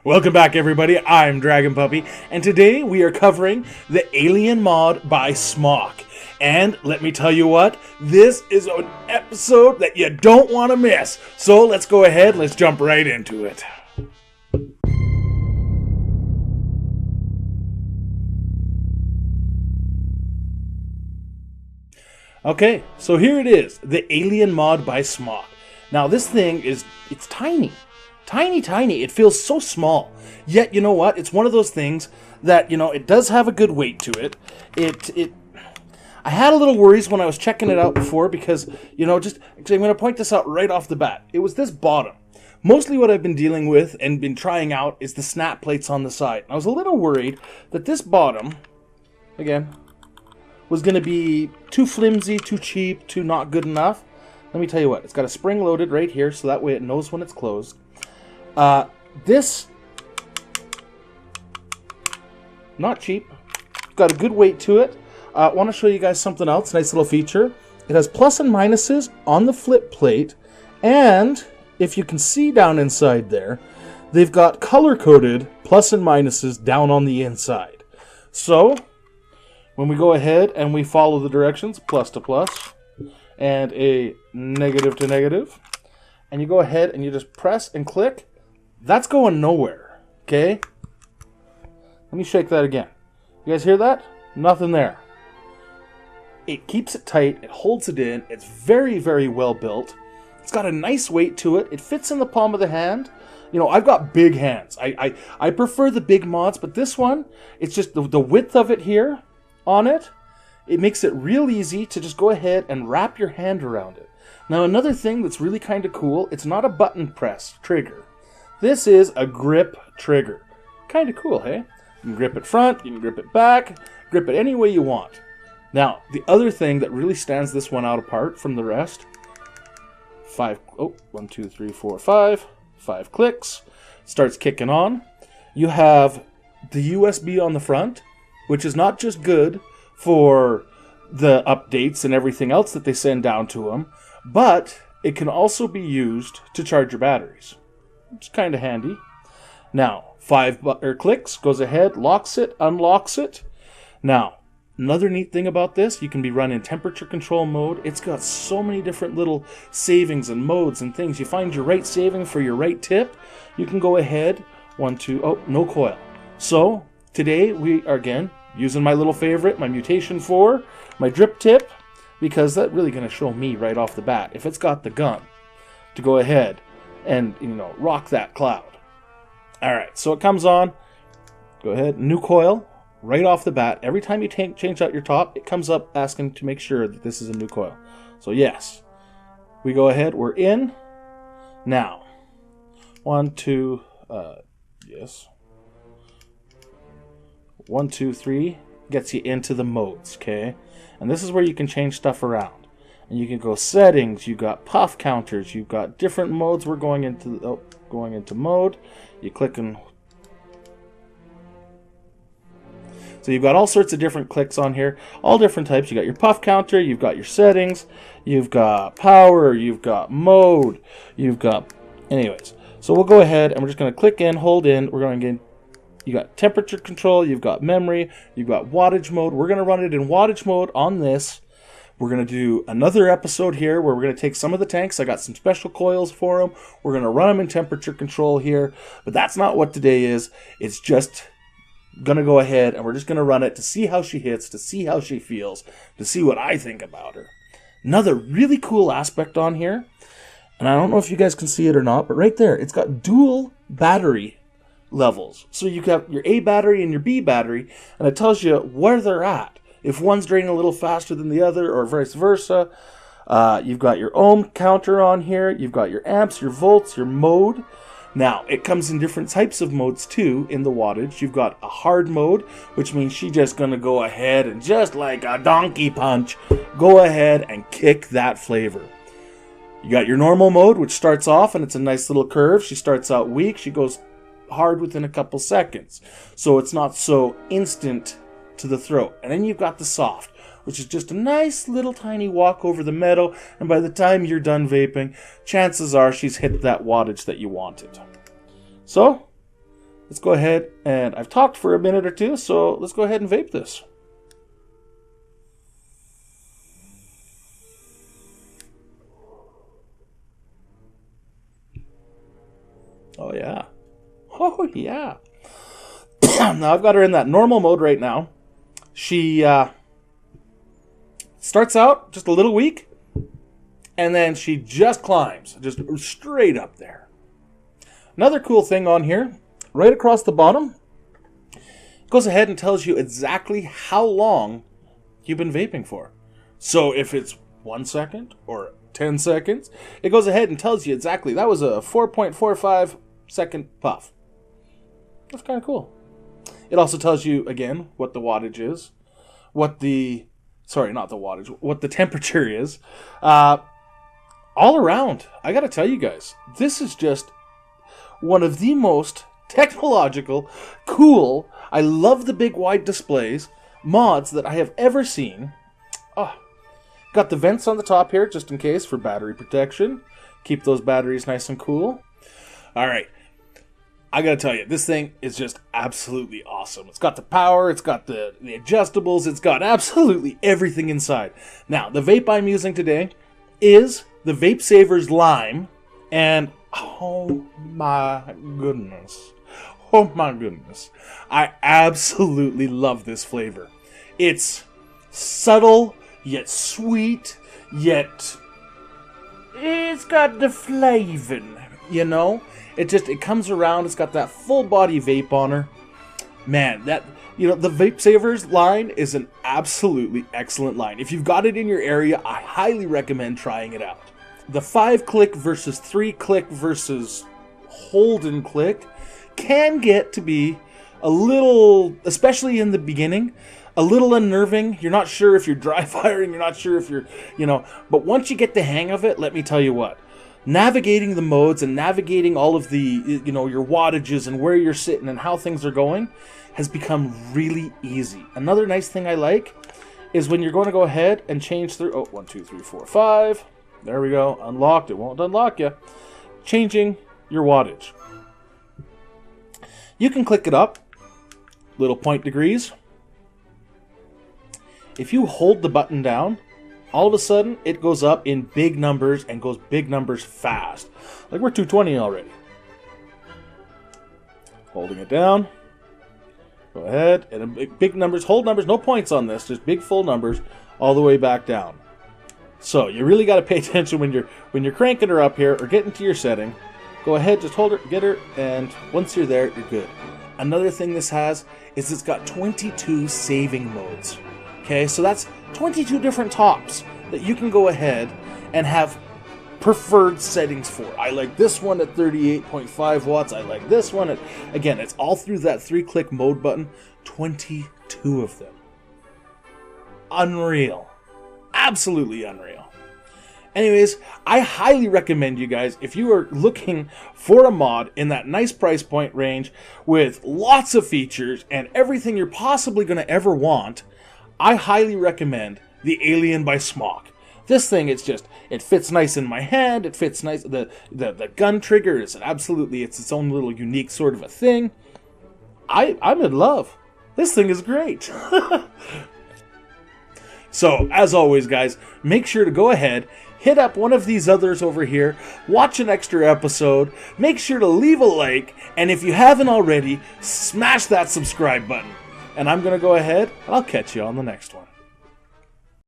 Welcome back, everybody. I'm Dragon Puppy, and today we are covering the Alien mod by Smok. And let me tell you what, this is an episode that you don't want to miss. So let's go ahead, let's jump right into it. Okay, so here it is, the Alien mod by Smok. Now this thing it's tiny. Tiny. It feels so small. Yet, you know what? It's one of those things that, it does have a good weight to it. I had a little worries when I was checking it out before because, I'm going to point this out right off the bat. It was this bottom. Mostly what I've been dealing with and been trying out is the snap plates on the side. I was a little worried that this bottom, again, was going to be too flimsy, too cheap, too not good enough. Let me tell you what. It's got a spring loaded right here, so that way it knows when it's closed. This, not cheap, got a good weight to it. I want to show you guys something else, nice little feature. It has plus and minuses on the flip plate, and if you can see down inside there, they've got color-coded plus and minuses down on the inside. So, when we go ahead and we follow the directions, plus to plus, and a negative to negative, and you go ahead and you just press and click, that's going nowhere, okay? Let me shake that again. You guys hear that? Nothing there. It keeps it tight, it holds it in, it's very, very well built. It's got a nice weight to it, it fits in the palm of the hand. I've got big hands. I prefer the big mods, but this one, it's just the width of it here on it, it makes it real easy to just go ahead and wrap your hand around it. Now another thing that's really kind of cool, it's not a button press trigger. This is a grip trigger. Kind of cool, hey? You can grip it front, you can grip it back, grip it any way you want. Now, the other thing that really stands this one out apart from the rest, 5 clicks, starts kicking on. You have the USB on the front, which is not just good for the updates and everything else that they send down to them, but it can also be used to charge your batteries. It's kind of handy. Now, 5 clicks, goes ahead, locks it, unlocks it. Now, another neat thing about this, you can be running temperature control mode. It's got so many different little savings and modes and things. You find your right saving for your right tip, you can go ahead, no coil. So, today we are again using my little favorite, my mutation 4, my drip tip, because that's really going to show me right off the bat if it's got the gun to go ahead and, rock that cloud. Alright, so it comes on. Go ahead, new coil, right off the bat. Every time you change out your top, it comes up asking to make sure that this is a new coil. So yes, we go ahead, we're in. Now, 1, 2, yes. 1, 2, 3 gets you into the modes, okay? And this is where you can change stuff around. And you can go settings, you've got puff counters, you've got different modes. We're going into mode. You click and so you've got all sorts of different clicks on here, all different types. You got your puff counter, you've got your settings, you've got power, you've got mode, anyways. So we'll go ahead and we're just going to click in, hold in. We're going to get, you got temperature control, you've got memory, you've got wattage mode. We're going to run it in wattage mode on this. We're going to do another episode here where we're going to take some of the tanks. I got some special coils for them. We're going to run them in temperature control here. But that's not what today is. It's just going to go ahead and we're just going to run it to see how she hits, to see how she feels, to see what I think about her. Another really cool aspect on here, and I don't know if you guys can see it or not, but right there, it's got dual battery levels. So you have your A battery and your B battery, and it tells you where they're at. If one's draining a little faster than the other, or vice versa. You've got your ohm counter on here. You've got your amps, your volts, your mode. Now, it comes in different types of modes too in the wattage. You've got a hard mode, which means she's just going to go ahead and just like a donkey punch, go ahead and kick that flavor. You got your normal mode, which starts off and it's a nice little curve. She starts out weak. She goes hard within a couple seconds. So it's not so instant to the throat. And then you've got the soft, which is just a nice little tiny walk over the meadow, and by the time you're done vaping, chances are she's hit that wattage that you wanted. So, let's go ahead, and I've talked for a minute or two, so let's go ahead and vape this. Oh yeah. Oh yeah. Now I've got her in that normal mode right now. She starts out just a little weak, and then she just climbs, just straight up there. Another cool thing on here, right across the bottom, goes ahead and tells you exactly how long you've been vaping for. So if it's 1 second or 10 seconds, it goes ahead and tells you exactly. That was a 4.45 second puff. That's kind of cool. It also tells you, again, what the wattage is, what the temperature is. All around, I gotta tell you guys, this is just one of the most technological, cool, I love the big wide displays, mods that I have ever seen. Oh, got the vents on the top here, just in case, for battery protection. Keep those batteries nice and cool. Alright, I gotta tell you, this thing is just absolutely awesome. It's got the power, it's got the adjustables, it's got absolutely everything inside. Now, the vape I'm using today is the Vape Savers Lime, and oh my goodness. Oh my goodness. I absolutely love this flavor. It's subtle, yet sweet, yet it's got the flavor, you know? It comes around, it's got that full body vape on her. Man, the Vape Savers line is an absolutely excellent line. If you've got it in your area, I highly recommend trying it out. The 5-click versus 3-click versus hold and click can get to be a little, especially in the beginning, a little unnerving. You're not sure if you're dry firing, you're not sure if you're, but once you get the hang of it, let me tell you what, navigating the modes and navigating all of the, your wattages and where you're sitting and how things are going has become really easy. Another nice thing I like is when you're going to go ahead and change through, 1, 2, 3, 4, 5. There we go. Unlocked. It won't unlock you. Changing your wattage. You can click it up. Little point degrees. If you hold the button down, all of a sudden it goes up in big numbers and goes big numbers fast. Like we're 220 already. Holding it down. Go ahead. And big numbers. Hold numbers. No points on this. Just big full numbers all the way back down. So you really got to pay attention when you're cranking her up here or getting to your setting. Go ahead, just hold her, get her, and once you're there, you're good. Another thing this has is it's got 22 saving modes. Okay, so that's 22 different tops that you can go ahead and have preferred settings for. I like this one at 38.5 watts. I like this one at, again, it's all through that 3-click mode button. 22 of them. Unreal. Absolutely unreal. Anyways, I highly recommend you guys, if you are looking for a mod in that nice price point range with lots of features and everything you're possibly going to ever want, I highly recommend the Alien by Smok. This thing, it fits nice in my hand, it fits nice, the gun trigger is absolutely, it's its own little unique sort of a thing. I'm in love. This thing is great. So, as always, guys, make sure to go ahead, hit up one of these others over here, watch an extra episode, make sure to leave a like, and if you haven't already, smash that subscribe button. And I'm going to go ahead, and I'll catch you on the next one.